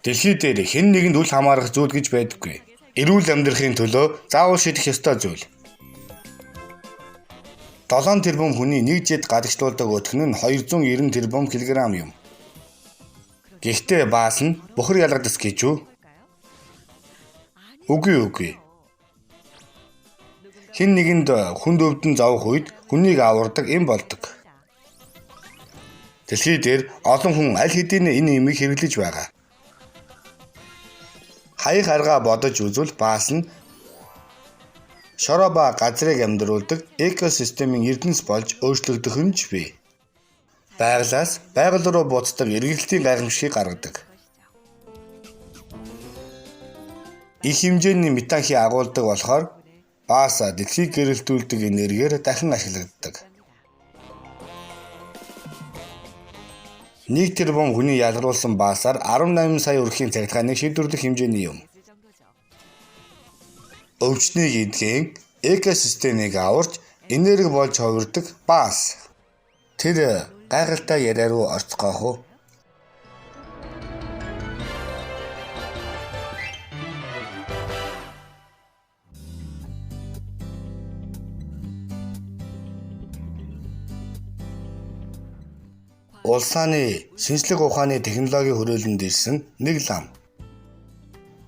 Дэлхий дээр хэн нэгэнд үл хамаарах зүйл гэж байдаггүй. Эрүүл амьдрахын төлөө заавал шийдэх ёстой зүйл. 7 тэрбум хүний нэг жид гадагшлуулдаг өтгөн нь 290 тэрбум килограмм юм. Гэхдээ баас нь бохор ялгадас гэж үү? Үгүй. Хэн нэгэнд хүнд өвдөн зовх үед хүнийг авардаг юм болдог. Дэлхий дээр олон хүн аль хэдийн энэ имийг хэрэглэж байгаа. Хаях аргаа бодож үзвэл баас нь шороо ба газрыг амьдруулдаг экосистемийн эрдэнэс болж өөрчлөгдөх нь ч бий. Байгалаас байгаль руу буцдаг эргэлтийн гайхамшиг гаргадаг. Их хэмжээний метанхий агуулдаг болохоор баас дэлхийг гэрэлтүүлдэг энергиээр дахин ашиглагддаг. 1 тэрбум хүний ялгаруулсан баасаар 18 сая өрхийн цахилгааныг шийдвэрлэх хэмжээний юм. Өвчнийг эдгэн экосистемийг аварч энерги болж хувирдаг баас. Тэр гайхалтай яриа руу орцгоох уу? Улсааны шинжлэх ухааны технологийн хүрээлэнд ирсэн нэг лам.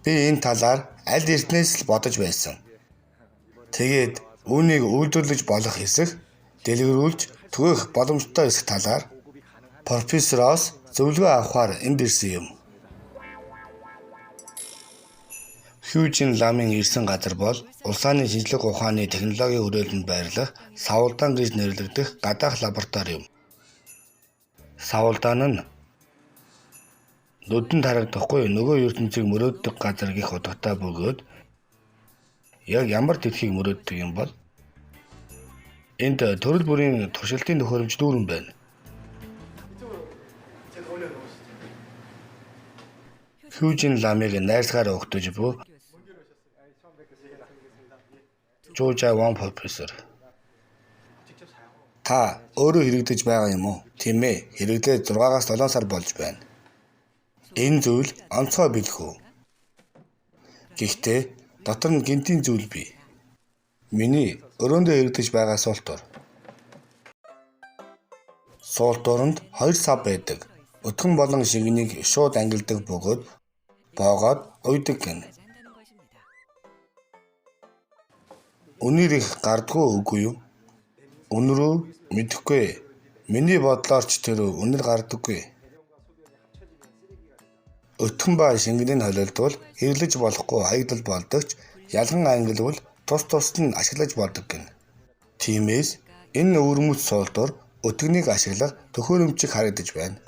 Би энэ талаар аль эртнээс л бодож байсан. Тэгээд үүнийг үйлдвэрлэж болох хэсэг, дэлгэрүүлж түгээх боломжтой хэсэг талаар профессороос зөвлөгөө авахаар энд ирсэн юм. Хьюжин ламын ирсэн газар бол улсааны шинжлэх ухааны технологийн хүрээлэнд байрлах Саулдаан гэж нэрлэгдэх гадаах лаборатори юм. Саулдаан нь нүдэнд харагдахгүй нөгөө ертөнцийг мөрөөддөг газар гих утгатай бөгөөд яг ямар дэлхийг мөрөөддөг юм бол энд төрөл бүрийн туршилтын төхөөрөмж дүүрэн байна. Хьюжин ламыг найрсгаар өгтөж буй Жожа Ван профессор. Та өөрөө хэрэгдэж байгаа юм уу? Тийм ээ, хэрэглээд 6-аас 7 сар болж байна. Энэ зүйл онцгой билгүй. Гэхдээ дотор нь гинтийн зүйл бий. Миний өрөөндөө хэрэгдэж байгаа суултуур. Суултууранд 2 сав байдаг. Өтгөн болон шингэнийг шууд ангилдаг бөгөөд боогоод уйдаг гэнэ. Үнэр их гардгүй үгүй юу? Үнрүү мэдэхгүй. Миний бодлоор ч тэр үнэр гардаггүй. Өтгөн ба шингэнийг холилдвол хэрлэж болохгүй хаягдал болдогч ялган ангилвал тусд нь ашиглаж болдог гэнэ. Тиймээс энэ өвөрмөц суултуур өтгөнийг ашиглах төхөөрөмжийг харагдаж байна.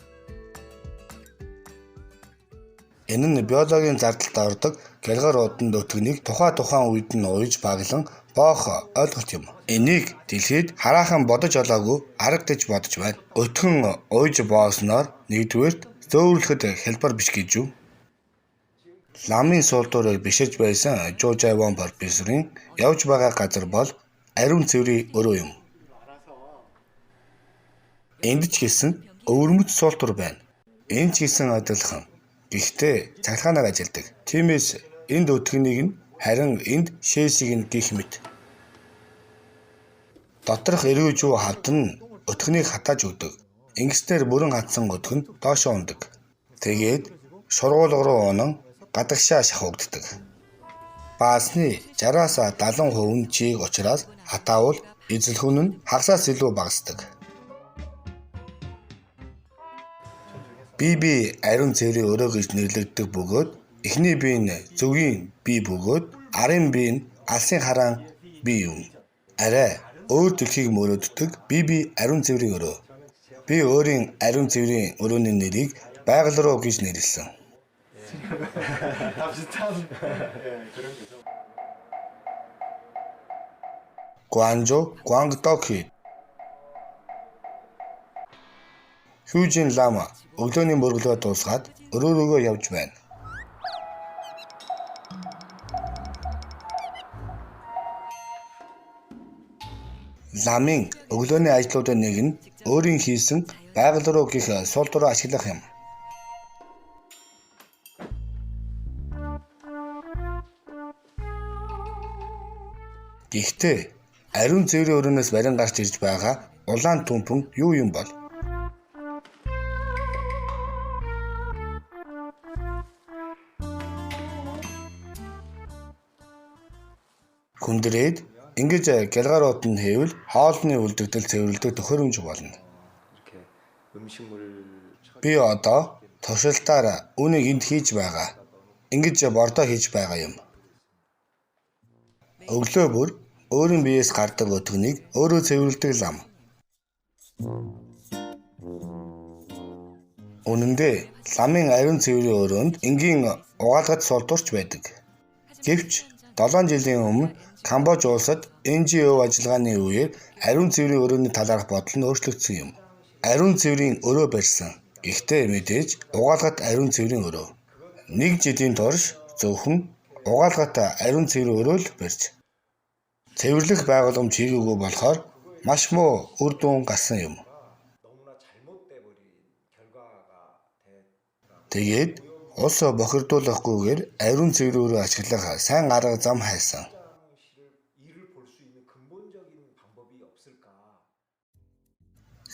Энэ нь биологийн зардалд ордог гялгар уданд өтгөнийг тухайн үед нь уйж баглан боох ойлголт юм. Энийг дэлхийд хараахан бодож олоогүй арга гэж бодож байна. Өтгөн уйж боосноор нэгдүгээрт зөөвөрлөхөд хялбар биш гэж юу? Ламын суултуурыг биширж байсан Жожа Ван профессорын явж байгаа газар бол ариун цэврийн өрөө юм. Энд ч гэсэн өвөрмөц суултуур байна. Энэ ч гэсэн адилхан. Гэхдээ цахилгаанаар ажилладаг. Тиймээс энд өтгөнийг нь харин энд шээсийг нь гих мэт. Доторх эргэж юу хавтан өтгөнийг хатааж өгдөг. Ингэснээр бүрэн хатсан өтгөн доошоо ундаг. Тэгээд шургуулга руу унан гадагшаа шахагддаг. Баасны 60-аас 70% нь чийг учраас хатаавал эзлэх нь хагасаас илүү багасдаг. Би ариун цэврийн өрөө гэж нэрлэгддэг бөгөөд эхний бие нь зөвгийн бие бөгөөд арын бие нь алсын хараан бие юм. Арай өөр дэлхийг мөрөөддөг би ариун цэврийн өрөө. Би өөрийн ариун цэврийн өрөөний нэрийг байгаль руу гэж нэрлэсэн. Гуанчжоу, Гуангдоу. Хьюжин лам өглөөний мөргөлөө дуусгаад өрөө рүүгээ явж байна. Ламын өглөөний ажлуудын нэг нь өөрийн хийсэн байгаль руу гих суултуураа ашиглах юм. Гэхдээ ариун цэврийн өрөөнөөс барин гарч ирж байгаа улаан түнхэн юу юм бол? Хүндрээд ингэж гялгарууд нь хэвэл хоолны үлдэгдэл цэвэрлдэг төхөөрөмж болно. Би одоо туршилтаар үүнийг энд хийж байгаа. Ингэж бордоо хийж байгаа юм. Өглөө бүр өөрийн биеэс гардаг өтгөнийг өөрөө цэвэрлдэг лам. Үнэн дээр ламын ариун цэврийн өрөөнд энгийн угаалгад суултуурч байдаг. Гэвч 7 жилийн өмнө Камбож улсад NGO ажиллагааны үеэр ариун цэврийн өрөөний талаарх бодол нь өөрчлөгдсөн юм. Ариун цэврийн өрөө барьсан. Гэхдээ мэдээж угаалгад ариун цэврийн өрөө. Нэг жилийн турш зөвхөн угаалгад ариун цэврийн өрөө л барьж цэвэрлэх байгууламж хийгээгүй болохоор маш муу үр дүн гарсан юм. Тэгээд улс бохирдуулахгүйгээр ариун цэврийн өрөө ашиглах сайн арга зам хайсан.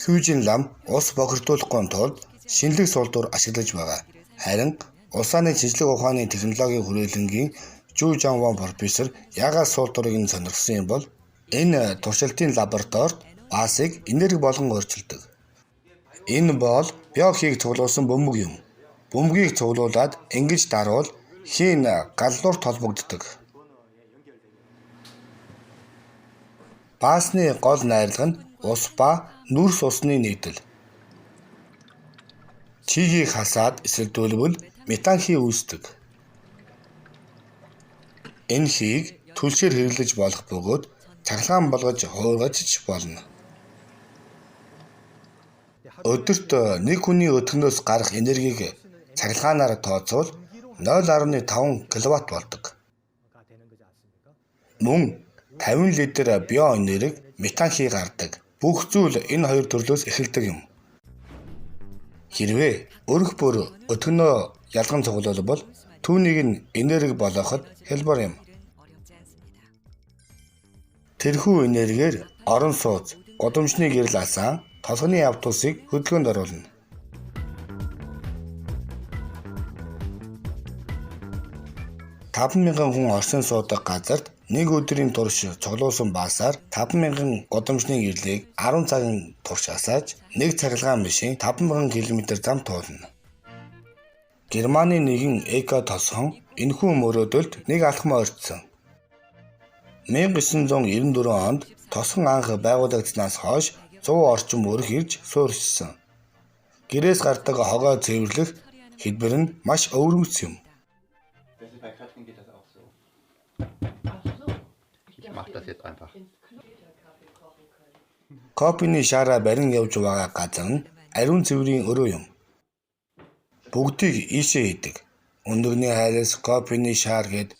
Хүйжин лам улс бохирдуулахгүй тулд шинэлэг суултуур ашиглаж байгаа. Харин улсааны шинжлэх ухааны технологийн хүрээлэнгийн Жу Жанван профессор яагаад суултуурыг нь сонирхсон юм бол энэ туршилтын лабораторид басыг энерги болгон өөрчилдөг. Энэ бол биохийг цуглуулсан бөмбөг юм. Бөмбөгийг цуглуулад ингэж дарвал хийн галлуурт холбогддог. Басны гол найрлага нь ус ба нүрс усны нэгдэл. Чигийг хасаад эсэлдүүлбэл метан хий үүсдэг. Энэ хийг түлшээр хэрэглэж болох бөгөөд цахилгаан болгож хуургаж ч болно. Өдөрт нэг хүний өтгөнөөс гарах энергийг цахилгаанаар тооцвол 0.5 кВт болдог. Мөн 50 литр биоэнерги метан хий гардаг. Бүх зүйл энэ хоёр төрлөөс эхэлдэг юм. Хэрвээ өрх бүр өтгөнөө ялган цуглуулбал түүнийг нь энерги болгоход хялбар юм. Тэрхүү энергиэр орон сууц, гудамжны гэрэл алсан толгоны автобусыг хөдөлгөөнд оруулна. $5,000 хүн оршин суудаг газарт нэг өдрийн турш цуглуулсан басаар 5,000 гудамжны гэрлийг 10 цагийн турш асааж нэг цахилгаан машин 5,000 км зам туулна. Германы нэгэн эко тосхон энэхүү мөрөөдөлд нэг алхам ойртсон. 1994 онд тосхон анх байгуулагдсанаас хойш 100 орчим өрх ирж суурьшсан. Гэрээс гардаг хогоо цэвэрлэх хэлбэр нь маш өвөрмөц юм. Кофений шаараа барин явж байгаа газар нь ариун цэврийн өрөө юм. Бүгдийг ийшээ хийдэг. Өндөгний хайраас кофений шаар гээд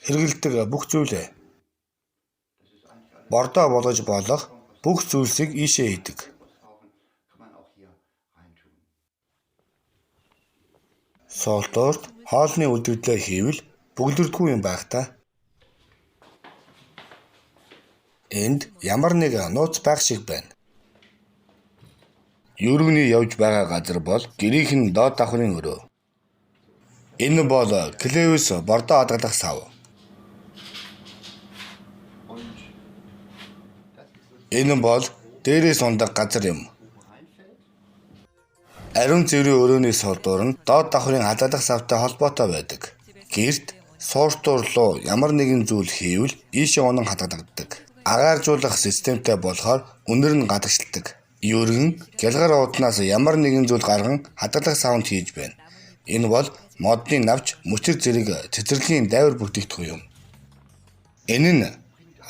хэрэгэлдэг бүх зүйлээ бордоо болгож болох бүх зүйлсийг ийшээ хийдэг. Суултуурт хоолны үлдэгдлээ хийвэл бүгдэрдгүй юм байх та. Энд ямар нэг нууц байх шиг байна. Юурганы явж байгаа газар бол гэрийнхэн доод давхрын өрөө. Энэ бол Клевис бордоо хадгалах сав. Энэ бол дээрээс ундаг газар юм. Ариун цэврийн өрөөний суултуур нь доод давхрын хадгалах савтай холбоотой байдаг. Гэрт суултуур руу ямар нэгэн зүйл хийвэл ийшээ унан хадгалагддаг. Агааржуулах системтэй болохоор үнэр нь гадагшилдаг. Юургэн гялгар ууднаас ямар нэгэн зүйл гарган хадгалах савнд хийж байна. Энэ бол модны навч мөчир зэрэг цэцэрлэгийн дайвар бүтээгдэхүүн юм. Энэ нь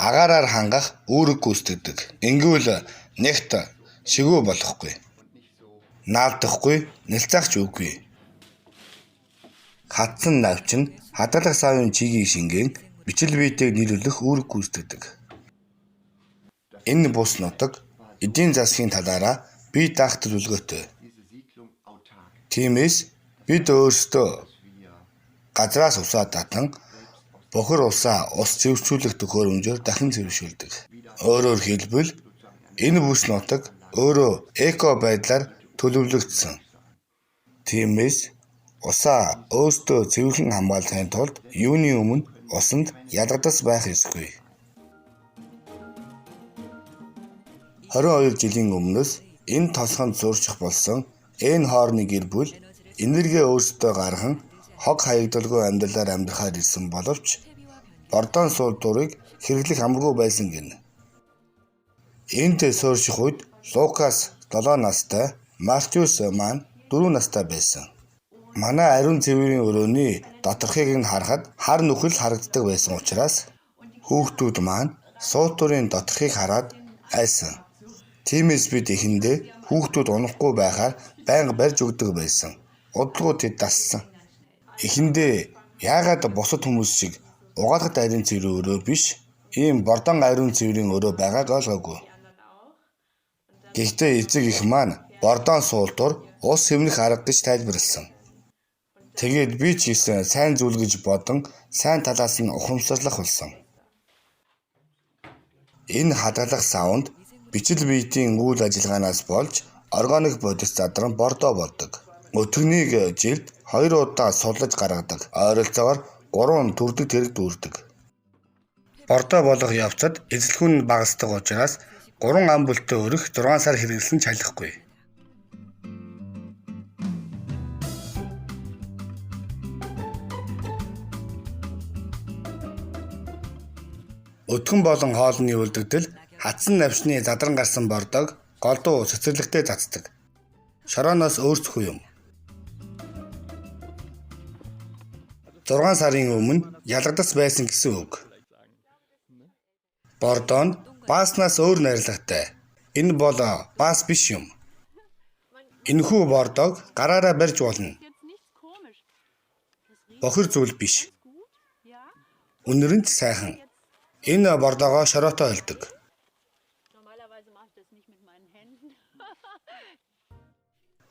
агаараар хангах үүрэг гүйцэтгэдэг. Ингэвэл нэгт шигүү болохгүй. Наалдахгүй, нэлцаагч үгүй. Хатсан навч нь хадгалах савын чигийг шингэн бичил биетэйг нийлүүлэх үүрэг гүйцэтгэдэг. Энэ бус нутаг эдийн засгийн талаараа бие даах төлөвлөгөөтэй. Тиймээс бид өөрсдөө газраас усаа татан Бохир усаа ус цэвэрчүүлэх төхөөрөмжөөр дахин цэвэршүүлдэг. Өөрөөр хэлбэл энэ бүс нутаг өөрөө эко байдлаар төлөвлөгдсөн. Тиймээс усаа өөртөө цэвэрхэн хамгаалахын тулд юуны өмнө усанд ялгадас байх ёсгүй. 22 жилийн өмнөөс энэ толгонд зурчих болсон энэ хоорны гэр бүл энерги өөрсдөө гарган хог хаягдалгүй амьдралаар амьдрахаар ирсэн боловч Бордон суултуурыг хэрэглэх амаргүй байсан гэнэ. Энд суурших үед Лукас 7 настай, Мартиус маань 4 настай байсан. Манай ариун цэврийн өрөөний доторхыг нь харахад хар нүхэл харагддаг байсан учраас хүүхдүүд маань суултуурын доторхыг хараад айсан. Тиймээс бид эхэндээ хүүхдүүд унахгүй байхаар байнга барьж өгдөг байсан. Удалгүй тэд дассан. Эхэндээ яагаад бусад хүмүүс шиг угаалгад ариун цэврийн өрөө биш, ийм Бордон ариун цэврийн өрөө байгааг ойлгоогүй. Гэхдээ эцэг их маань Бордон суултуур ус хэмнэх арга гэж тайлбарласан. Тэгээд би ч гэсэн сайн зүйл гэж бодон сайн талаас нь ухамсарлах болсон. Энэ хадгалах савнд бичил биетийн үйл ажиллагаанаас болж органик бодис задран бордоо болдог. Өтгөнийг жилд 2 удаа суллаж гаргадаг. Ойролцоогоор 3 төрдөг тэрэг дүүрдэг. Бордоо болох явцад эзэлхүүн нь багасдаг учраас 3 ам бүлтэй өрөх 6 сар хэрэглэсэн чалихгүй. Өтгөн болон хоолны үлдэгдэл хатсан навчны задран гарсан бордоог голдуу цэцэрлэгтэй цацдаг. Шорооноос өөрсдөө юм. 6 сарын өмнө ялгадас байсан гэсэн үг. Бордон бааснаас өөр найрлагатай. Энэ бол баас биш юм. Энэхүү бордоог гараараа барьж болно. Бохир зүйл биш. Үнэр нь сайхан. Энэ бордоогоо шороотой ойлдог.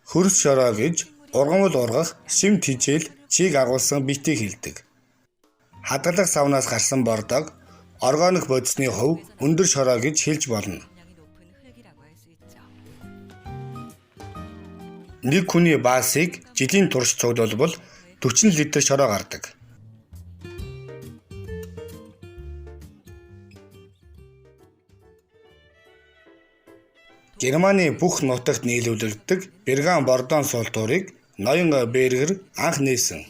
Хөрс шороо гэж ургамал ургах, шимт хижээл, чийг агуулсан битийг хэлдэг. Хадгалах савнаас гарсан бордоог органик бодисны хувь өндөр шороо гэж хэлж болно. Нэг хүний баасыг жилийн турш цуглуулбал 40 литр шороо гардаг. Германы бүх нутагт нийлүүлэгддэг Берган Бордон суултуурыг ноён Бергер анх нээсэн.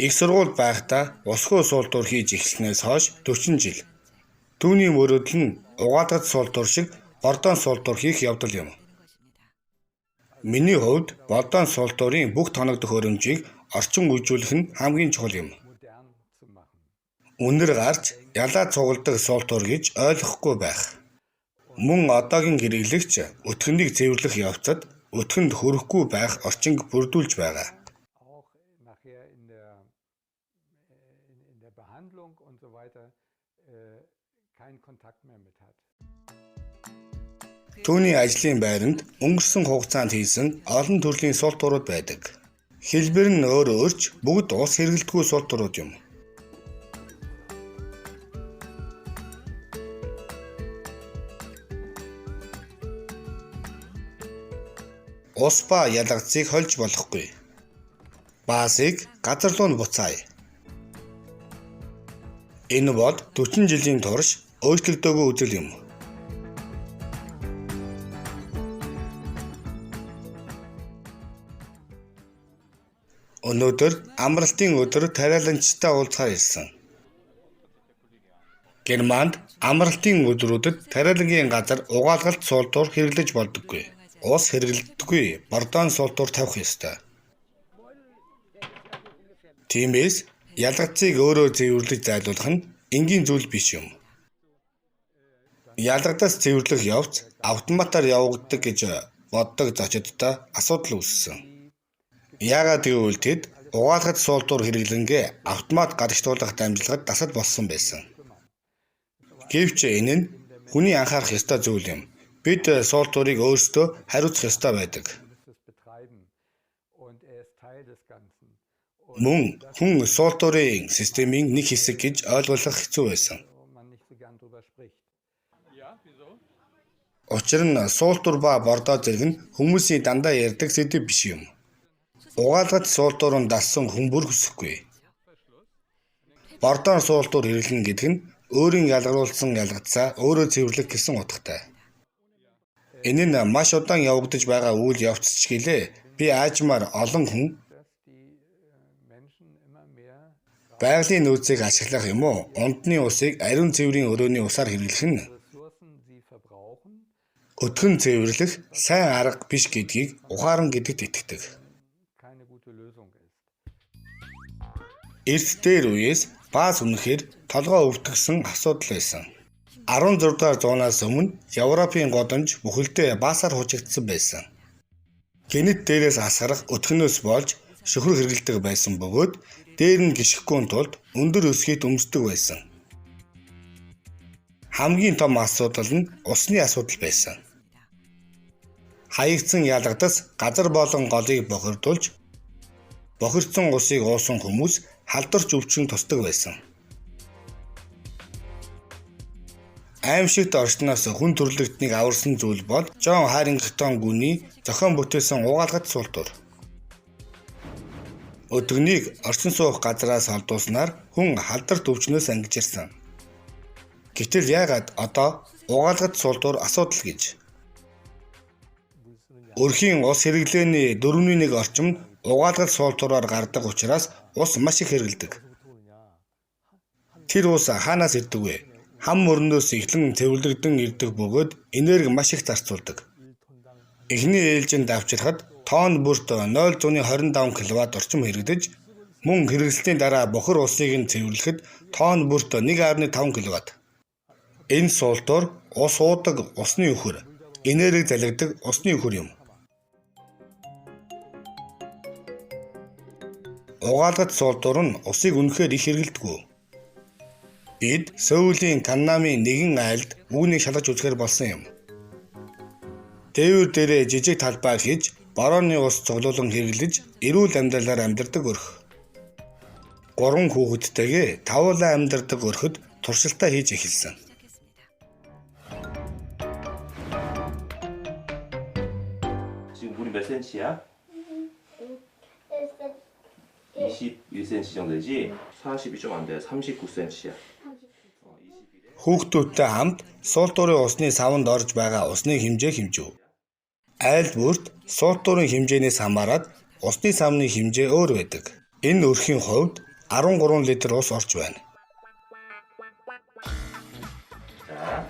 Их сургууль байхдаа усгүй суултуур хийж эхэлснээс хойш 40 жил. Түүний мөрөөдөл нь угаалгад суултуур шиг Бордон суултуур хийх явдал юм. Миний хувьд Бордон суултуурын бүх тоног төхөөрөмжийг орчин үеижүүлэх нь хамгийн чухал юм. Үнэр гарч ялаа цугладаг суултуур гэж ойлгохгүй байх. Мөн одоогийн хэрэглэгч өтгөнийг цэвэрлэх явцад өтгөнд хүрэхгүй байх орчинг бүрдүүлж байгаа. Түүний ажлын байранд өнгөрсөн хугацаанд хийсэн олон төрлийн суултуурууд байдаг. Хэлбэр нь өөрөөрч бүгд ус хэрэглэдэггүй суултуурууд юм. Ус ба ялгацыг хольж болохгүй. Баасыг газар руу нь буцаая. Энэ бол 40 жилийн турш өөрчлөгдөөгүй үзэл юм. Өнөөдөр амралтын өдөр тариаланчтай уулзахаар ирсэн. Германд амралтын өдрүүдэд тариалангийн газар угаалгалт суултуур хэрэглэж болдоггүй. Ус хэрэглэдэггүй Бордон суултуур тавих ёстой. Тиймээс ялгацыг өөрөө цэвэрлэж зайлуулах нь энгийн зүйл биш юм. Ялгадаас цэвэрлэх явц автоматар явагддаг гэж боддог зочдтой асуудал үүссэн. Яагаад гэвэл тэд угаалгад суултуур хэрэглэнгээ автомат гадагшлуулах дамжлагад дасал болсон байсан. Гэвч энэ нь хүний анхаарах ёстой зүйл юм. Бид суултуурыг өөрсдөө хариуцах ёстой байдаг. Мөн хүн суултуурын системийн нэг хэсэг гэж ойлгох хэцүү байсан. Учир нь суултур ба бордоо зэрэг нь хүмүүсийн дандаа ярьдаг сэдэв биш юм. Угаалгад суултуурын дассан хүн бүр хүсэхгүй. Бордоор суултур хэрэглэн гэдэг нь өөрийн ялгаруулсан ялгацаа өөрөө цэвэрлэх гэсэн утгатай. Энэ нь маш удаан явагдаж байгаа үйл явц ч гэлээ би аажмаар олон хүн байгалийн нөөцийг ашиглах юм уу? Унтны усыг ариун цэврийн өрөөний усаар хэрэглэх нь өтгөн цэвэрлэх сайн арга биш гэдгийг ухаан гэдэгт итгэдэг. Эрт дээр үеэс баас үнэхээр толгой өвдгсөн асуудал байсан. 16 дугаар зуунаас өмнө Европын годамж бүхэлдээ баасаар хужигдсан байсан. Гэнэт дээрээс асгарах өтгөнөөс болж шөхөр хэргэлдэг байсан бөгөөд дээр нь гიშгэхгүй тулд өндөр өсгийт өмсдөг байсан. Хамгийн том асуудал нь усны асуудал байсан. Хаягдсан ялгадас газар болон голыг бохирдуулж бохирдсон усыг уусан хүмүүс халдварч өвчин тусдаг байсан. Аимшигт орчноос хүн төрлөختнийг аварсан зүйл бол Жон Харингтон гүний зохион бүтээсэн угаалгад суултур. Өдгөнийг орчин суух газраас олдуулснаар хүн халдварт өвчнөөс ангиж ирсэн. Гэтэл яагаад одоо угаалгад суултур асуудал гэж? Өрхийн ус хэрэглээний 4/1 орчим нь угаалгад суултураар гардаг учраас ус маш их хэрэглэдэг. Тэр ус хаанаас ирдэг вэ? Хам мөрнөөс эхлэн цэвэрлэгдэн ирдэг бөгөөд энерги маш их зарцуулдаг. Эхний ээлжинд авчирхад тонн бүрт 0.25 кВт орчим хэрэгдэж, мөн хэрэглэсний дараа бохир усыг нь цэвэрлэхэд тонн бүрт 1.5 кВт. Энэ суултур ус уудаг усны үхэр, энерги залгидаг усны үхэр юм. Угаалгад суултур нь усыг үнэхээр их хэрэглэдэг. Бид Сөүлийн Каннамын нэгэн айлд үүнийг шалгаж үзэхээр болсон юм. Дээвэр дээрээ жижиг талбай хийж, борооны ус цуглуулan хэрэглэж, эрүүл амьдралаар амьдардаг өрх. 3 хүүхэдтэйгээ тавуулаа амьдардаг өрхөд туршилтаа хийж эхэлсэн. 지금 물이 몇 cm야? 21cm 정도 되지? 40이 좀 안 돼. 39cm야. Хүүхдүүдтэй хамт суултуурын усны савнд орж байгаа усны хэмжээ хэмжив. Айлд бүрт суултуурын хэмжээнээс хамаарат усны савны хэмжээ өөр байдаг. Энэ өрхийн хувьд 13 литр ус орж байна. 자,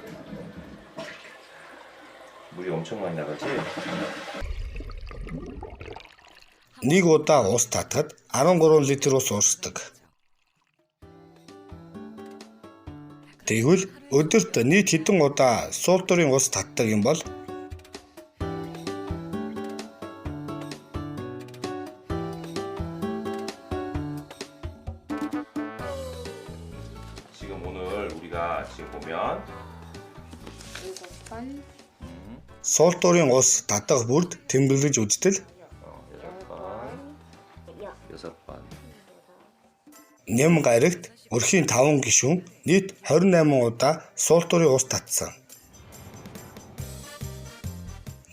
물이 엄청 많이 나가지? Нэг удаа ус татахад 13 литр ус уусдаг. Тэгвэл өдөрт нийт хэдэн удаа суултуурын ус татдаг юм бол? 지금 오늘 우리가 지금 보면 Суултуурын ус татах бүрд тэмдэглэж үзтэл 6번. Нэм гарагт өрхийн 5 гишүүн нийт 28 удаа суултуурын ус татсан.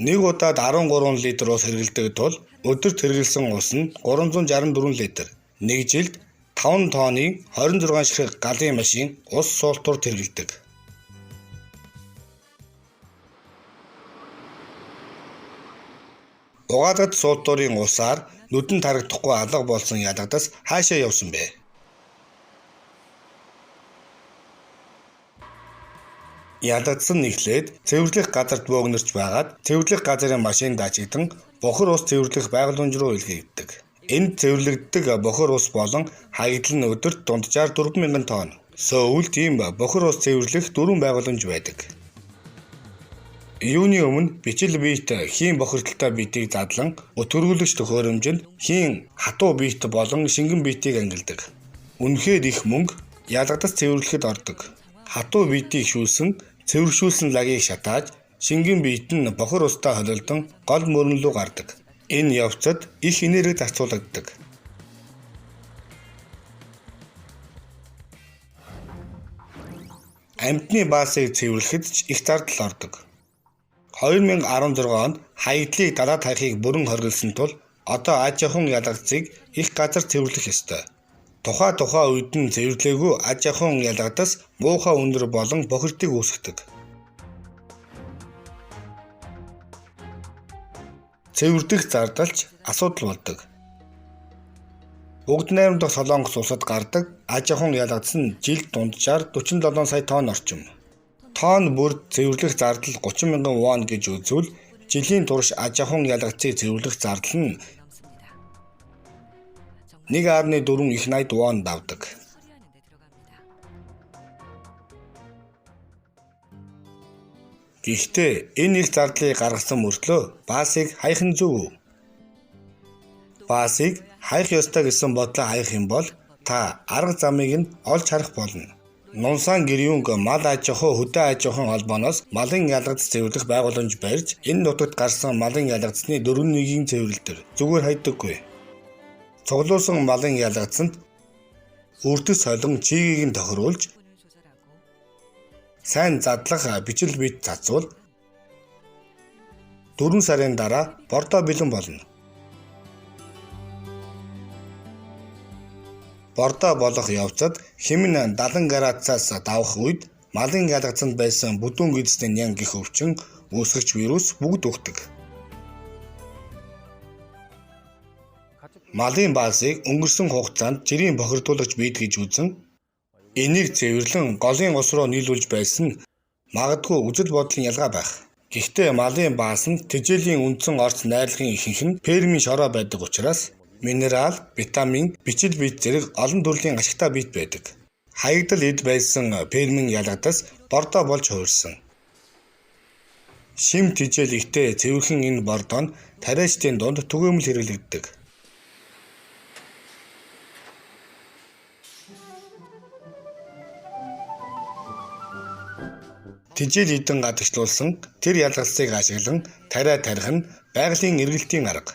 Нэг удаад 13 литр ус хэрэглэдэг тул өдөрт хэрэглэсэн ус нь 364 литр. Нэг жилд 5 тонны 26 ширхэг галын машин ус суултурт хэрэглэдэг. Угаалгад суултуурын усаар нүдэн тарагдахгүй алга болсон ялгадас хаашаа явсан бэ? Ялгадсан эхлээд цэвэрлэх газарт бөөгнөрч байгаад цэвэрлэх газрын машинд ажигдан бохир ус цэвэрлэх байгууламж руу илгээгддэг. Энд цэвэрлэгддэг бохир ус болон хаягдал нь өдөрт дунджаар 4000 тонн. Сөүлд ийм бохир ус цэвэрлэх 4 байгууламж байдаг. Юуны өмнө бичил биет хийн бохирдолтой биетийг задлан өтгөргөлөгч төхөөрөмжөнд хийн хатуу биет болон шингэн биетийг ангилдаг. Үнэхээр их мөнгө ялгадас цэвэрлэхэд ордог. Хатуу биетийг шүүлсэн, цэвэршүүлсэн лагийг шатааж, шингэн биет нь бохир устай холилдон гол мөрөн рүү гардаг. Энэ явцад их энерги зарцуулагддаг. Амьтны баасыг цэвэрлэхэд ч их зардал ордог. 2016 онд хаягдлыг далаад хайхыг бүрэн хориглосон тул одоо аж ахуйн ялгацыг их газар цэвэрлэх ёстой. Тухай үед нь цэвэрлээгүй аж ахуйн ялгадас муухай өндөр болон бохирдыг үүсгэдэг. Цэвэрдэх зардалч асуудал болдог. Бүгд найрамдах Солонгос улсад гардаг аж ахуйн ялгадас нь жилд дунджаар 47 сая тонн орчим. Тонн бүрд цэвэрлэх зардал 30 мянган вон гэж үзвэл жилийн турш аж ахуйн ялгацыг цэвэрлэх зардал нь 1.4 их 80 вон давдаг. Гэхдээ энэ их зардлыг гаргасан мөртлөө баасыг хаях нь зөв үү? Баасыг хаях ёстой гэсэн бодлоо хаях юм бол та арга замыг нь олж харах болно. Нунсан гэрүүнг мал аж ахуй хөдөө аж ахуйн холбооноос малын ялгадас цэвэрлэх байгууламж барьж энэ нутагт гарсан малын ялгадасны 4/1-ийн цэвэрлэлтэр зүгээр хайдаггүй. Цуглуулсан малын ялгадсанд үрдэс солон чигийг нь тохируулж сайн задлах бичил бит цацвал 4 сарын дараа бордоо бэлэн болно. Бордоо болох явцад хэмнэн 70 градусаас давах үед малын ялгацанд байсан бүдүүн гидсний нян гих өвчин үүсгэж вирус бүгд өгдөг. Малын баасыг өнгөрсөн хугацаанд жирийн бохирдуулагч бийд гэж үзэн энийг цэвэрлэн голын ус руу нийлүүлж байсан магадгүй үзэл бодлын ялгаа байх. Гэхдээ малын баас нь тэжээлийн үндсэн орц найрлагын ихэнх нь фермийн шороо байдаг учраас минерал, витамин, бичил бит зэрэг олон төрлийн ашигтай бит байдаг. Хаягдал эд байсан фермийн ялгадас бордоо болж хувирсан. Шим тэжээл ихтэй цэвэрхэн энэ бордоо нь тариачдын дунд түгээмэл хэрэглэгддэг. Тэжээл эдэн гадагшлуулсан тэр ялгалцыг ашиглан тариа тарих нь байгалийн эргэлтийн арга.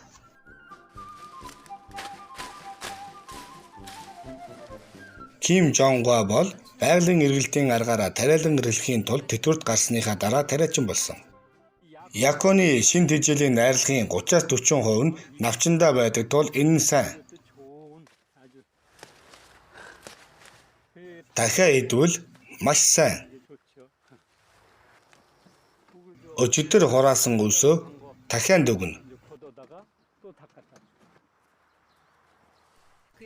Ким Жонг Ва бол байгалийн эргэлтийн аргаараа тариалан эргэлхийн тулд тэтгэврт гарсныхаа дараа тариачин болсон. Японы шин тэжээлийн найрлагын 30-40% нь навчандаа байдаг тул энэ нь сайн. Дахиад идвэл маш сайн. Өчигдөр хураасан өвсөө дахиад өгнө.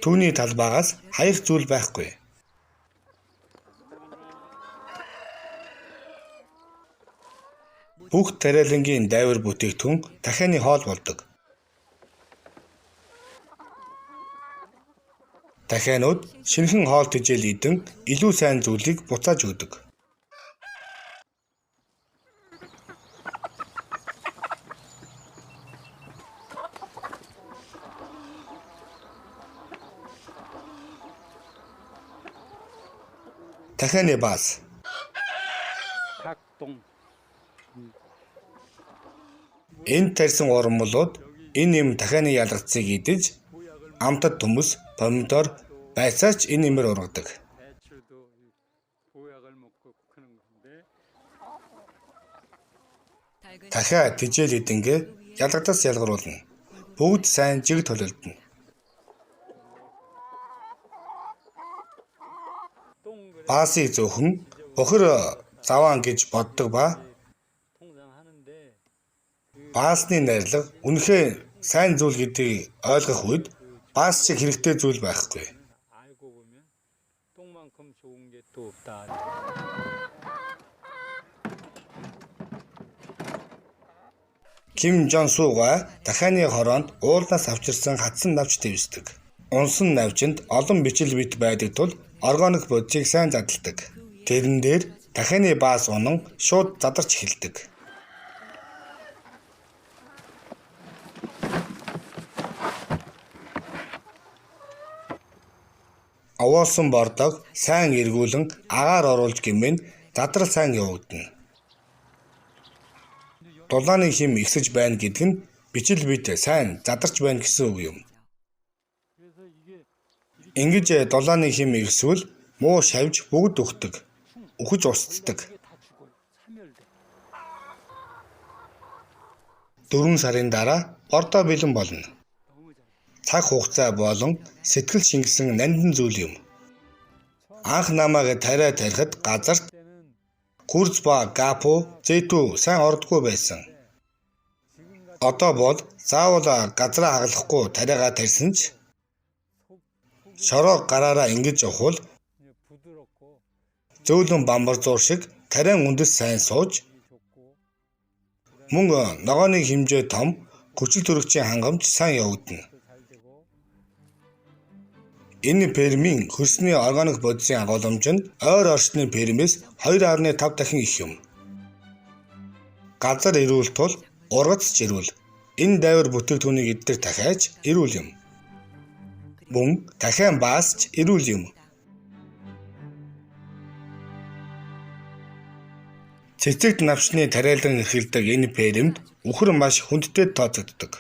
Түүний талбайгаас хаях зүйл байхгүй. Бүх тариалангийн дайвар бүтээгдэхүүн дахианы хоол болдог. Дахианууд шинэхэн хоол тэжээл идэн илүү сайн зүйлийг буцааж өгдөг. дахианы баас. Энд тарьсан ургамлууд энэ юм дахианы ялгацыг идэж амтад төмөс, помидор байцаач энэ нэмэр ургадаг. Дахиад тэжээл эдэнгээ ялгадаас ялгаруулна. Бүгд сайн жиг толилдно. Баасыг зөөхөн бохир заваан гэж боддог ба баасны найрлага үнэхээр сайн зүйл гэдгийг ойлгох үед баас шиг хэрэгтэй зүйл байхгүй. Ким Жон Суга дахианы хороонд уулнаас авчирсан хатсан навч дэвсдэг. Унсан навчинд олон бичил бит байдаг тул органик бодисыг сайн задалдаг. Тэрэн дээр дахианы баас унан шууд задарч эхэлдэг. Овоолсон бордоог сайн эргүүлэн агаар оруулж гэмээр задрал сайн явагдана. Дулааны хим ихсэж байна гэдэг нь бичил бит сайн задарч байна гэсэн үг юм. Ингэж дулааны хим ихсвэл муу шавж бүгд өгдөг. үхэж устдаг. 4 сарын дараа бордоо бэлэн болно. Цаг хугацаа болон сэтгэл шингэсэн нандин зүйл юм. Анх намайг тариа тарихад газарт гүрз ба гапо зэйтүү сайн ордгоо байсан. Одоо бол заавал газраа хагалахгүй тариагаа тарьсан ч шороо гараараа ингэж явхвал зөөлөн бамбар зур шиг тариан үндэс сайн сууж мөн ногооны хэмжээ том хүчил төрөгчийн хангамж сайн явагдана. Энэ пермийн хөрсний органик бодисын агуулмж нь ойр орчны пермээс 2.5 дахин их юм. Газар эрүүл тул ургац ч эрүүл. Энэ дайвар бүтээгдэхүүнийг эдгээр дахиаж эрүүл юм. Мөн дахиан баасч эрүүл юм. Цэцэгт навчны тариалан эрхэлдэг энэ пермд үхэр маш хүндтэй тооцогддог.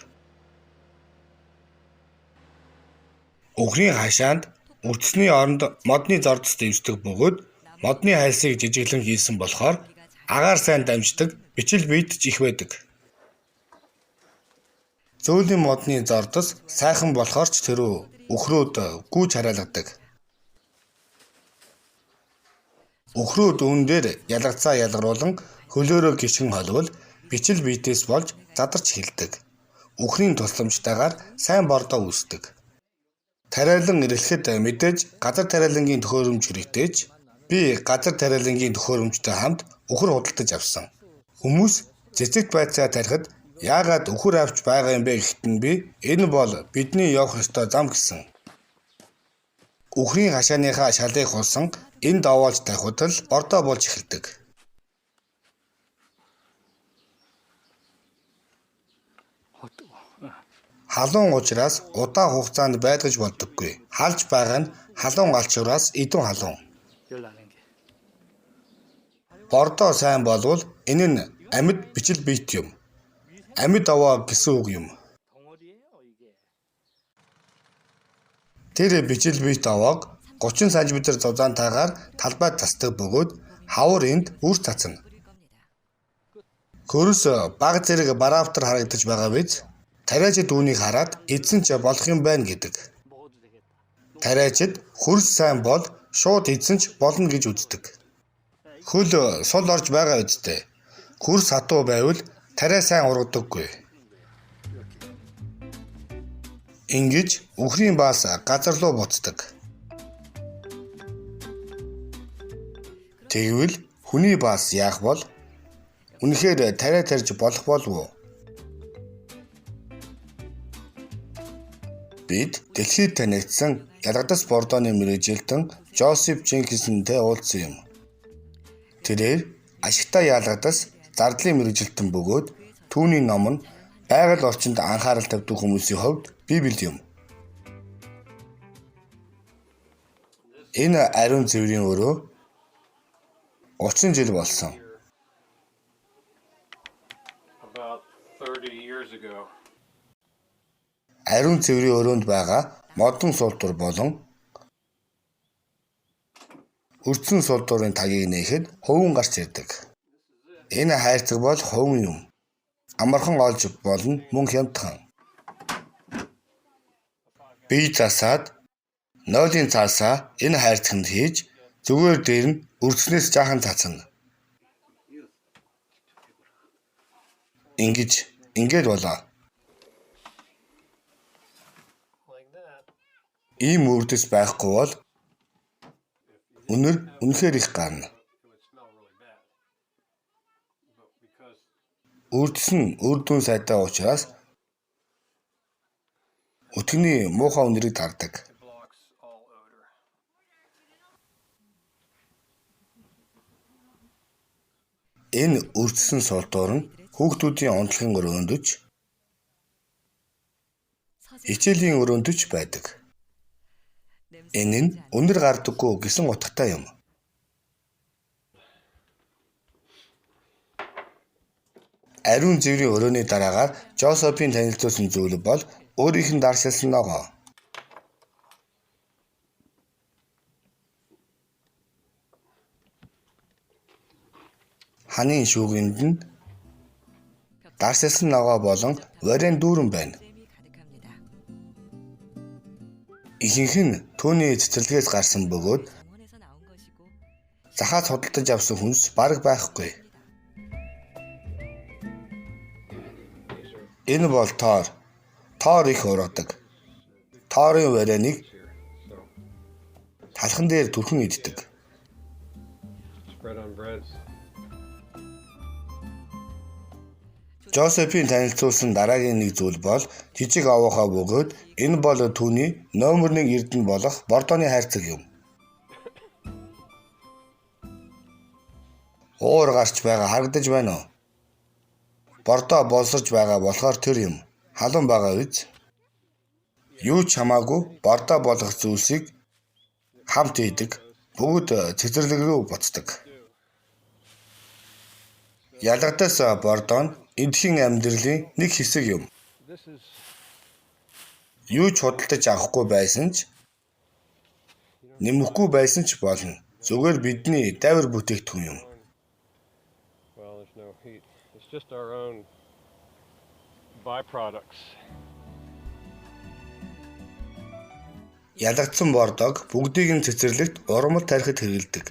Үхрийн хашаанд үрдэсний оронд модны зордос дэвсдэг бөгөөд модны хайлсыг жижиглэн хийсэн болохоор агаар сайн дамждаг, бичил биет ч их байдаг. Зөөлөн модны зордос сайхан болохоор ч тэрөө үхрүүд гүйж хараалгадаг. Үхрүүд үүн дээр ялгацаа ялгаруулан хөлөөрөө гიშгэн холвол бичил биетээс болж задарч эхэлдэг. Үхрийн тусламжтайгаар сайн бордоо үүсдэг. Тариалан эрэлхэд мэдээж газар тариалангийн төхөөрөмж хэрэгтэйч би газар тариалангийн төхөөрөмжтэй хамт үхэр худалдаж авсан. Хүмүүс цэцэгт байцаа тарихад яагаад үхэр авч байгаа юм бэ гэхэд нь би энэ бол бидний явах ёстой зам гэсэн. Үхрийн хашааныхаа шалыг хулсан энэ даваалж тавихад л бордоо болж эхэлдэг. Халуун учраас удаан хугацаанд байдгаж болдоггүй. Халж байгаа нь халуун галчуураас идүүн халуун. Бордоо сайн болвол энэ нь амьд бичил биет юм. Амьд аваа гэсэн үг юм. Тэр бичил биет авааг 30 см зузаантайгаар талбайд засдаг бөгөөд хавар энд үр цацна. Хөрс баг зэрэг бараавтар харагдаж байгаа биз? Тариачид үүнийг хараад эзэн ч болох юм байна гэдэг. Тариачид хөрс сайн бол шууд эзэн ч болно гэж үздэг. Хөл сул орж байгаа үстэй. Хөрс хатуу байвал тариа сайн ургадаггүй. Ингэж үхрийн баас газар руу буцдаг. Тэгвэл хүний баас яах бол? Үнэхээр тариа тарьж болох болов уу? Бид дэлхийд танигдсан ялгадас бордооны мэргэжилтэн Жозеф Женкинстэй уулзсан юм. Тэрээр ашигтай ялгадас зардлын мэргэжилтэн бөгөөд түүний ном нь байгаль орчинд анхаарал тавьдаг хүмүүсийн хувьд Библи юм. Энэ ариун цэврийн өрөө 30 жил болсон. Ариун цэврийн өрөөнд байгаа модон сулдуур болон өрцөн сулдуурын тагийг нээхэд хувин гарч ирдэг. Энэ хайрцаг бол хувин юм. Амархан олж болно мөн хямдхан. Бие засаад нойлын цаасаа энэ хайрцагт хийж зүгээр дээр нь өрцнөөс жаахан цацна. Ингээд болоо. Ийм үрдэс байхгүй бол үнэхээр их гарна. Үрдэс нь үр дүн сайтай учраас өтгөний муухай үнэрийг тардаг. Энэ үрдсэн сулдуур нь хүүхдүүдийн онцлогийн өрөөндөж, хичээлийн өрөөндөж байдаг. Энэ нь үнэр гардаггүй гэсэн утгатай юм. Ариун цэврийн өрөөний дараагаар Жозефийн танилцуулсан зүйл бол өөрийнх нь даршилсан ногоо. Ханын шүүгэнд нь дарсэлсэн ногоо болон варен дүүрэн байна. Ихэнх нь түүний цэцэрлэгээс гарсан бөгөөд захаас худалдаж авсан хүнс бараг байхгүй. Энэ бол тоор. Тоор их ургадаг. Тоорын вареныг талхан дээр түрхэн иддэг. Жозефийн танилцуулсан дараагийн нэг зүйл бол жижиг овоохоо бөгөөд энэ бол түүний номер 1 эрдэнэ болох Бордоны хайрцаг юм. Уур гарч байгаа харагдаж байна уу? Бордо болсорж байгаа болохоор тэр юм. Халуун байгаа биз? Юу ч хамаагүй бордо болох зүйлсийг хамт идэг. Бүгд цэцэрлэг рүү буцдаг. Ялгадаас бордо нь эдхийн амьдралын нэг хэсэг юм. Юу ч худалдаж авахгүй байсан ч нэмэхгүй байсан ч болно. Зүгээр бидний дайвар бүтээгдэхүүн юм. Just our own byproducts. Ялгдсан бордог бүгдийг нь цэцэрлэгт урмал тарихад хэрэгэлдэг.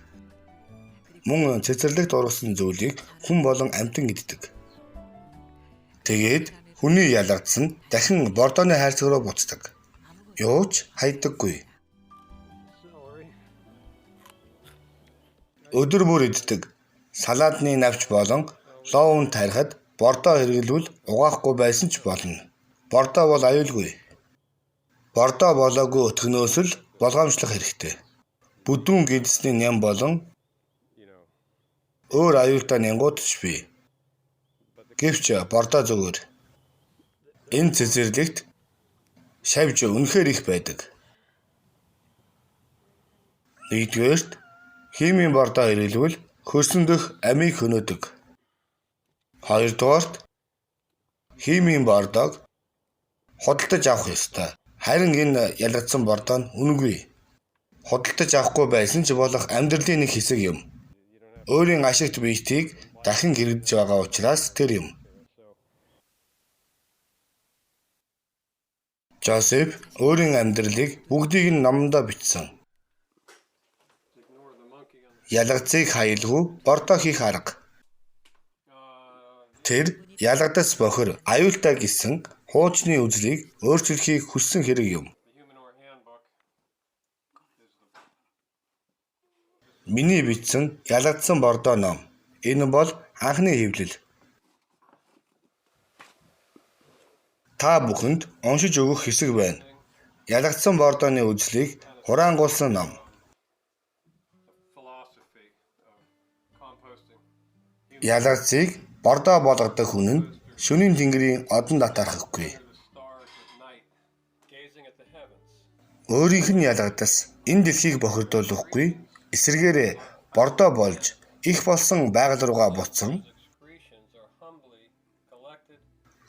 Мөн цэцэрлэгт ургасан зүйлийг хүн болон амьтан иддэг. Тэгээд хүний ялгдсан дахин бордоны хайрцаг руу буцдаг. Юу ч хайдаггүй. Өдөр бүр иддэг. Салаадны навч болон лоун тарихад бордоо хэрэглүүл угаахгүй байсан ч болно. Бордоо бол аюулгүй. Бордоо болоогүй өтгнөөс л болгоомжлох хэрэгтэй. Бүдүүн гидсний ням болон өөр аюултай нянгууд ч бий. Гэвч бордоо зүгээр. Энэ цэцэрлэгт шавж үнэхээр их байдаг. Нэгдүгээрт химийн бордоо хэрэглүүл хөрсөн дэх амийг хөнөөдөг. Хоёрдугаарт химийн бордог худалдаж авах ёстой. Харин энэ ялгдсан бордоо нь үнэгүй. Худалдаж авахгүй байсан ч болох амьдралын нэг хэсэг юм. Өөрийн ашигт биетийг дахин гэрдэж байгаа учраас тэр юм. Жозеф өөрийн амьдралыг бүгдийг нь номондоо бичсэн. Ялгцыг хаялгүй бордоо хийх арга. Тэр ялгадас бохир аюултай гэсэн хуучны үзлийг өөрчлөхийг хүссэн хэрэг юм. Миний бичсэн ялгдсан бордоо ном. Энэ бол анхны хэвлэл. Та бүхэнд уншиж өгөх хэсэг байна. Ялгдсан бордооны үзлийг хураангуулсан ном. Ялгцыг бордоо болгодог хүн нь шөнийн тэнгэрийн одон татархахгүй. Өөрийнх нь ялгадас энэ дэлхийг бохирдуулахгүй, эсвэргээрээ бордоо болж их болсон байгаль руугаа буцсан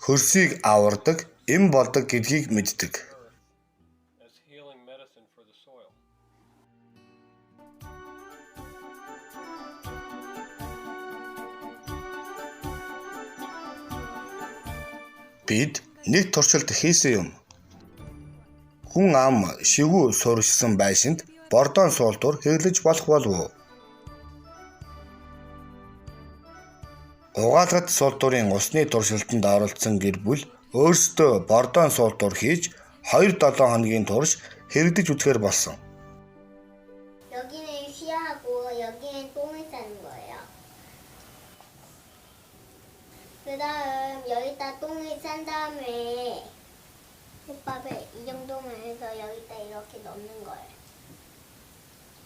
хөрсийг авардаг, эм болдог гэдгийг мэддэг. Бид нэг туршилт хийсэн юм. Хүн ам шивүү сурчсан байшинд бордоон суултуур хэглэж болох болов уу? Угаалгад суултуурын усны туршилтанд оролцсон гэр бүл өөрсдөө бордоон суултуур хийж 2-7 хоногийн турш хэрэгдэж үзэхээр болсон. 여기는 쉬하고 여기는 똥을 싸는 거예요. 그 다음 여기다 똥을 싼 다음에 솥밥을 이 정도만 해서 여기다 이렇게 넣는 거예요.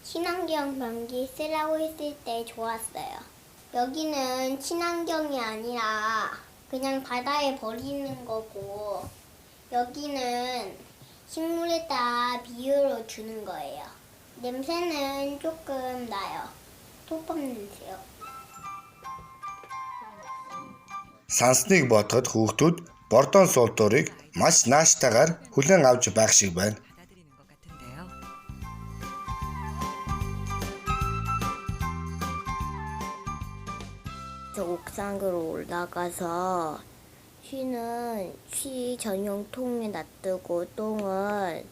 친환경 변기 쓰라고 했을 때 좋았어요. 여기는 친환경이 아니라 그냥 바다에 버리는 거고 여기는 식물에다 비료로 주는 거예요. 냄새는 조금 나요. 톱밥 냄새요. Сансныг бодоход хүүхдүүд бордоон суултуурыг маш нааштайгаар хүлээн авч байх шиг байна. 나와서 쉬는 쉬 전용통에 놔두고 똥은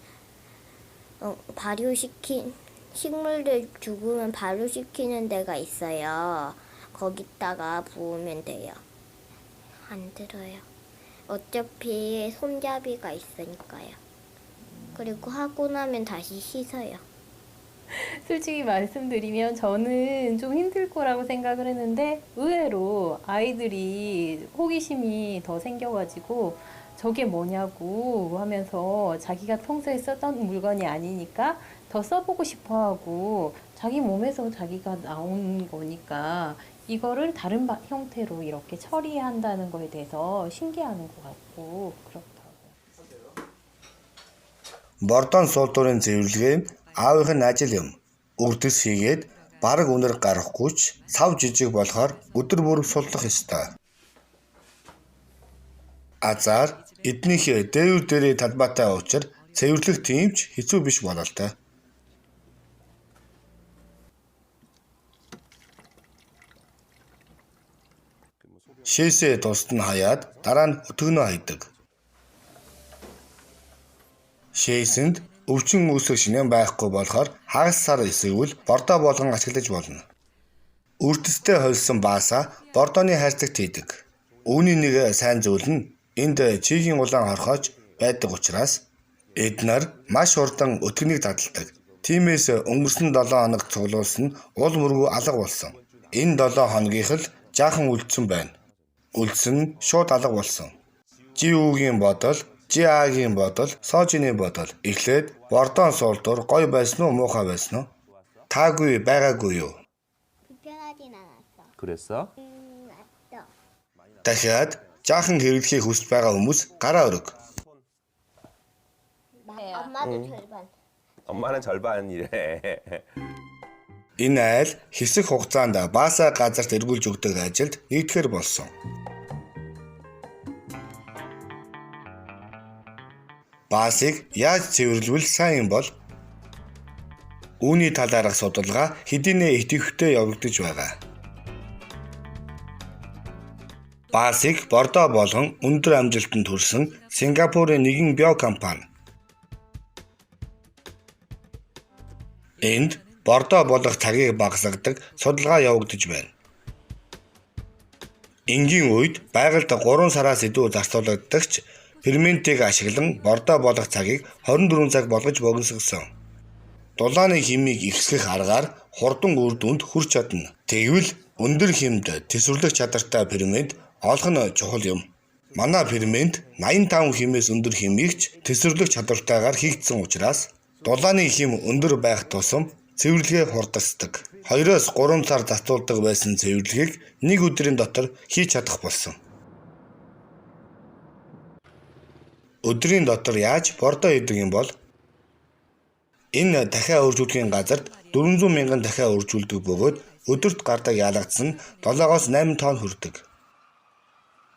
식물들 죽으면 발효시키는 데가 있어요. 거기다가 부으면 돼요. 안 들어요. 어차피 손잡이가 있으니까요. 그리고 하고 나면 다시 씻어요. 솔직히 말씀드리면 저는 좀 힘들 거라고 생각을 했는데 의외로 아이들이 호기심이 더 생겨가지고 저게 뭐냐고 하면서 자기가 평소에 쓰던 물건이 아니니까 더 써보고 싶어 하고 자기 몸에서 자기가 나온 거니까 이거를 다른 형태로 이렇게 처리한다는 거에 대해서 신기해하는 것 같고 그렇더라고요. Бордон суултуурын цэвэрлэгээ нь аавынх нь ажил юм. Үрдэс хийгээд бараг үнэр гарахгүй ч сав жижиг болохоор өдөр бүр суллах ёстой. Азар эднийхээ дээвэр дээрээ талбайтай учир цэвэрлэх тийм ч хэцүү биш болоо л та. Шээсээ тусад нь хаяад дараа нь өтгөнөө хайдаг. Шээсэнд өвчин үүсэх шинээн байхгүй болохоор хагас сар эсвэл бордоо болгон ашиглаж болно. Үрдэстэй холсон баасаа бордооны хайрцагт хийдэг. Үүний нэг сайн зүйл нь энд чигийн улаан хорхооч байдаг учраас эднэр маш хурдан өтгөнийг дадалдаг. Тиймээс өнгөрсөн 7 хоног цуглуулсан нь уул мөргүү алга болсон. Энэ 7 хоногийнх л жаахан үлдсэн байна. Үлдсэн нь шууд алга болсон. Жиүүгийн бодол, Жиагийн бодол, Сожины бодол эхлээд бордоон суултуур гоё байсан уу муухай байсан уу? Таагүй байгаагүй юу? 불편하진 않았어. 그랬어? 맞죠. Дахиад жаахан хэрэглэхийг хүсэж байгаа хүмүүс гараа өрөг. 엄마도 절반. 엄마는 절반이래. Энэ айл хэсэг хугацаанд баасаа газарт эргүүлж өгдөг ажилд нэгдэхэр болсон. Баасыг яаж цэвэрлвэл сайн юм бол үүний талаарх судалгаа хэдийнэ идэвхтэй явагдаж байгаа. Баасыг бордоо болгон өндөр амжилтанд хүрсэн Сингапурын нэгэн био компани. Энд бордоо болох цагийг багасгадаг судалгаа явагдаж байна. Энгийн үед байгальд 3 сараас илүү зарцуулагдагч ферментийг ашиглан бордоо болох цагийг 24 цаг болгож богиносгосон. Дулааны химийг ихсгэх аргаар хурдан үр дүнд хүрч чадна. Тэгвэл өндөр хэмд тэсвэрлэх чадвартай фермент олох нь чухал юм. Манай фермент 85 хэмээс өндөр хэмийгч тэсвэрлэх чадвартайгаар хийгдсэн учраас дулааны хим өндөр байх тусам цэвэрлэгээ хурдасдаг. 2-3 сар зарцуулдаг байсан цэвэрлэгийг 1 өдрийн дотор хийж чадах болсон. Өдрийн дотор яаж бордоо хийдэг юм бол энэ дахиад үржүүлэхийн газарт 400 мянган дахиад үржүүлдэг бөгөөд өдөрт гардаг ялгц нь 7-8 тонн хүрдэг.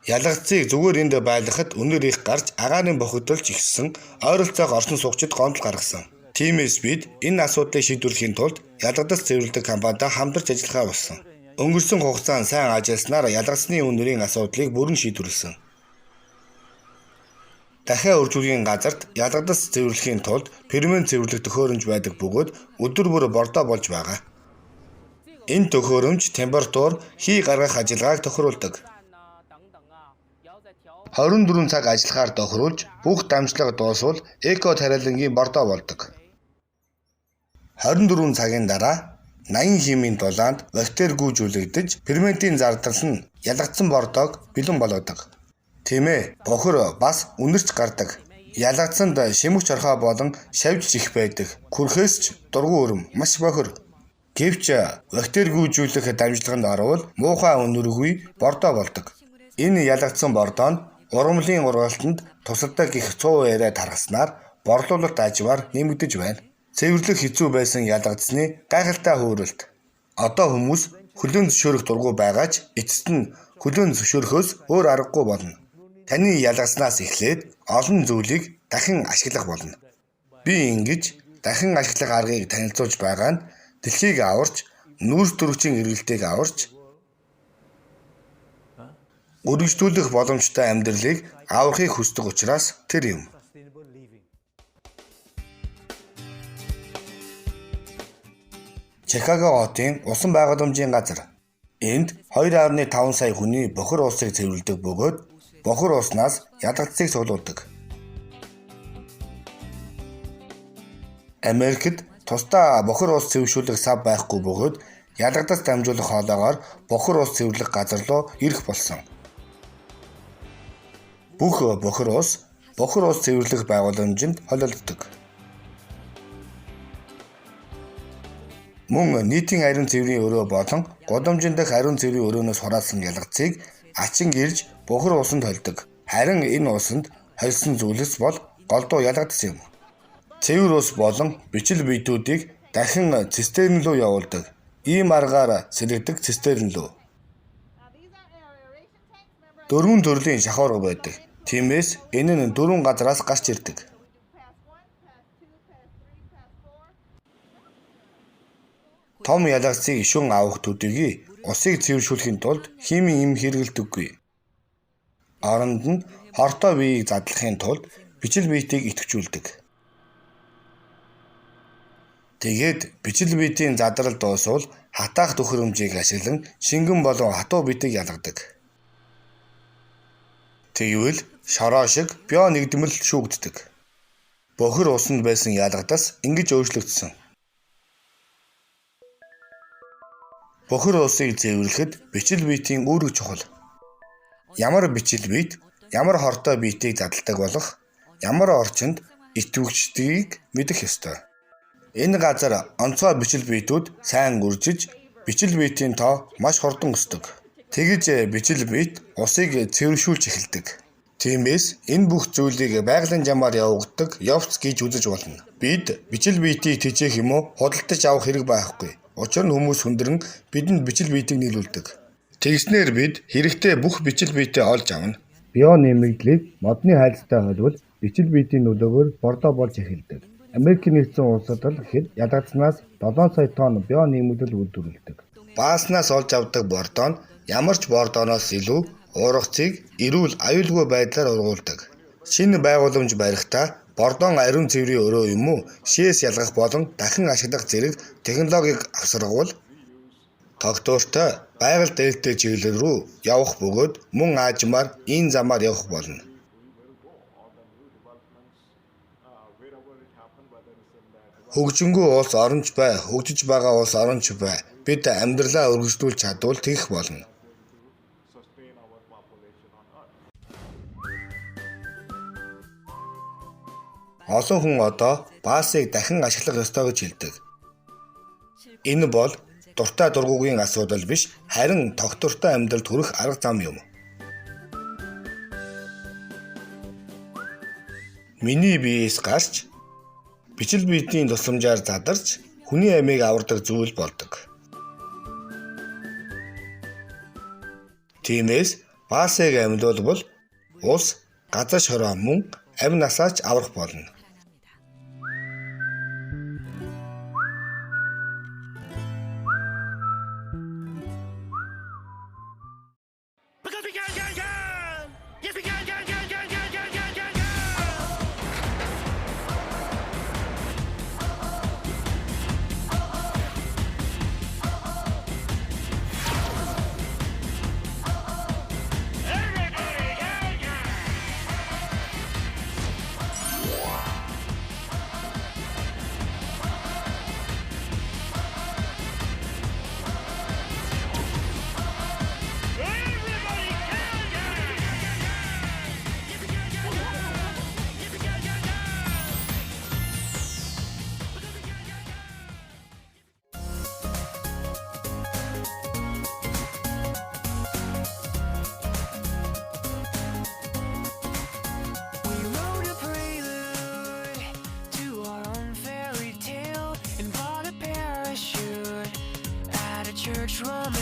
Ялгцыг зүгээр энд байлгахад өнөр их гарч агаарын бохирдолч ихссэн ойролцоох орчин суугчид гомдол гаргасан. Тиймээс бид энэ асуудлыг шийдвэрлэхийн тулд ялгадас цэвэрлэдэг компанитай хамтарч ажиллахаа болсон. Өнгөрсөн хугацаанд сайн ажилласнаар ялгацны үнэрийн асуудлыг бүрэн шийдвэрлэсэн. Дахиад үржүүлгийн газарт ялгадас цэвэрлэхийн тулд фермент цэвэрлэх төхөөрөмж байдаг бөгөөд өдөр бүр бордоо болж байгаа. Энэ төхөөрөмж температур, хий гаргах ажиллагааг тохируулдаг. 24 цаг ажиллахаар тохируулж бүх дамжлага дуусвал эко тариалангийн бордоо болдог. 24 цагийн дараа 80 хэмийн дулаанд бактери гүйжүүлэгдэж ферментийн зардал нь ялгдсан бордоог бэлэн болгодог. Тийм ээ, бохир бас үнэрч гардаг. Ялгцсанд шимэгч орхоо болон шавж их байдаг. Күрхээс ч дургуун өрөм маш бохир. Гэвч бактери гүйжүүлэх дамжлаганд орвол муухай үнэргүй бордоо болдог. Энэ ялгдсан бордоо нь урамлын ургалтанд тусалдаг их 100 яриа таргаснаар борлуулалт ажмаар нэмэгдэж байна. Цэвэрлэх хэцүү байсан ялгдсны гайхалтай хөврөлт. Одоо хүмүүс хүлээн зөвшөөрөх дургуй байгаа ч эцэст нь хүлээн зөвшөөрөхөөс өөр аргагүй болно. Таны ялгснаас эхлээд олон зүйлийг дахин ашиглах болно. Би ингэж дахин ашиглах аргыг танилцуулж байгаа нь дэлхийг аварч, нүүрс төрөгчийн эргэлтийг аварч, өргөжлүүлэх боломжтой амьдралыг аврахыг хүсдэг учраас тэр юм. Чикаго хотын усан байгууламжийн газар. Энд 2.5 сая хүний бохир уусыг цэвэрлэдэг бөгөөд бохир ууснаас ядагдцыг суулгадаг. Америкт тусдаа бохир уус цэвэршүүлэх сав байхгүй бөгөөд ядагдц дамжуулах хоолоогоор бохир уус цэвэрлэх газар руу ирэх болсон. Бүх бохир уус цэвэрлэх байгууламжинд холилддог. Мөн нийтийн ариун цэврийн өрөө болон гудамжин дах ариун цэврийн өрөөнөөс хураасан ялгцыг ачин ирж бохир уусанд холдог. Харин энэ уусанд холсон зүйлс бол голдуу ялгадц юм. Цэвэр ус болон бичил биетүүдийг дахин цистерн руу явуулдаг. Ийм аргаар сэлгдэг цистерн руу. 4 төрлийн шахуурга байдаг. Тиймээс энэ нь 4 газараас гарч ирдэг. Том ялгцыг шүн авах төдийгүй усыг цэвэршүүлэхийн тулд химийн эм хэрэглэдэггүй. Оронд нь хортой биеийг задлахын тулд бичил биетийг идэвхжүүлдэг. Тэгээд бичил биетийн задрал дуусвал хатаах төхөөрөмжийг ашиглан шингэн болон хатуу биетийг ялгадаг. Тэгвэл шороо шиг био нэгдмэл шүүгддэг. Бохир усанд байсан ялгадас ингэж өөрчлөгдсөн. Бохир усыг цэвэрлэхэд бичил биетийн үүрэг чухал. Ямар бичил биет, ямар хортой биетийг задалдаг болох, ямар орчинд идэвхждгийг мэдэх ёстой. Энэ газар онцгой бичил биетүүд сайн үржиж, бичил биетийн тоо маш хурдан өсдөг. Тэгж бичил биет усыг цэвэршүүлж эхэлдэг. Тиймээс энэ бүх зүйлийг байгалийн замаар явагддаг явц гэж үзэж болно. Бид бичил биетийг тэжээх юм уу худалдаж авах хэрэг байхгүй. Учир нь хүмүүс хүндрэн бидэнд бичил биетийг нийлүүлдэг. Тэгснээр бид хэрэгтэй бүх бичил биетээ олж авна. Био нэмэгдлийг модны хайлттай холбол бичил биетийн нөлөөгөөр бордоо болж эхэлдэг. Америкийн нэгдсэн улсад л хэд ядагдсанаас 7 сая тонн био нэмэгдэл үйлдвэрлэдэг. Бааснаас олж авдаг бордоо нь ямар ч бордооноос илүү ургацыг эрүүл аюулгүй байдлаар ургуулдаг. Шинэ байгууламж барихдаа бордоон ариун цэврийн өрөө юм уу шээс ялгах болон дахин ашиглах зэрэг технологиг авсаргавал тогтвортой байгаль дээлтэй чиглэл рүү явах бөгөөд мөн аажмаар энэ замаар явах болно. Хөгжингүй улс оронч бай, хөгжиж байгаа улс оронч бай. Бид амьдралаа өргөжлүүлж чадвал тэгэх болно. Олон хүн одоо баасыг дахин ашиглах ёстой гэж хэлдэг. Энэ бол дуртай дургуугийн асуудал биш, харин тогтвортой амьдралд хүрэх арга зам юм. Миний биеэс гарч бичил биетийн тусламжаар задарч хүний амийг авардаг зүйл болдог. Тиймээс баасыг амьлуулбал ус, газар шороо мөн амь насаач аврах болно. Church room,